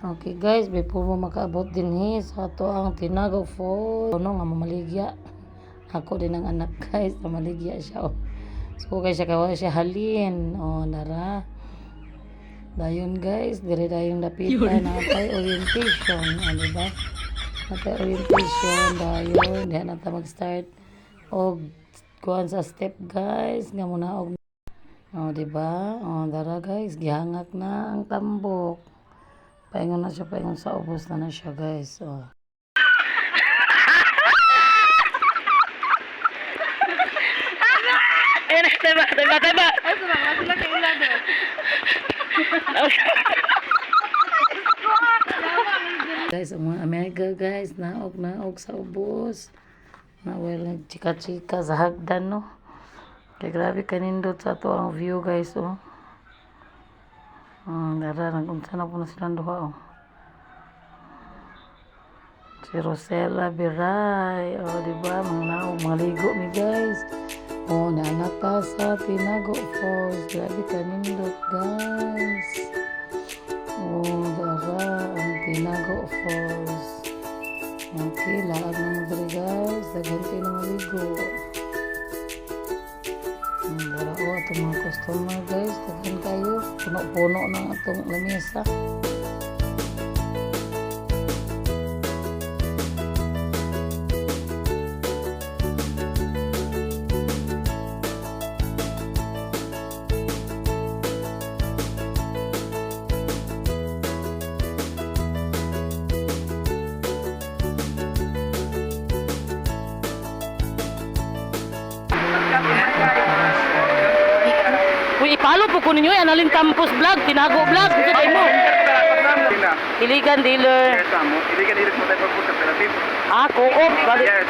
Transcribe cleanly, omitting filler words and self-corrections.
Okay guys, before mo makaabot din sa ato ang Tinago Falls. Ano nga mamaligya. Ako din ang anak guys, mamaligya siya. Oh. So guys, siya halin. Oh, nara. Dayon guys, dire dayong dapitan natay orientation, ano ba? Natay orientation dayon, diha na ta mag-start og kuan sa step guys, nga muna og oh, di ba? Oh, dara guys, gihangak na ang tambok. Paingon na siya, paingon sa ubos na siya guys. Oh. Ayan, taba. Ay, sumama sila kay Ilado. Guys, ang mga America guys, naog sa ubos. Na well, nagchika-chika sa hagdan, no? Kaya grabe kanindot sa to ang view guys, oh. Dara, nag-unsa na po na silang duha, oh. Si Rosella Biray, oh, diba? Mga naog, mga ligo mi guys. Oh, naanata sa Tinago Falls. Grabe kanindot guys. Oh, dara, ang Tinago Falls. Okay, laag na mo dali guys. Daghan kayo na maligo. Dara, oh, itong mga customer guys. Daghan kayo. Puno-puno ng atong lamesa. Uy, ipalo po ko ninyo yan. Alin Campus Vlog, Tinago Vlog. Ito tayo mo. Iligan dealer. Iligan dealer mo tayo pagpunta sa Philippines. Ah, co-op. Yes.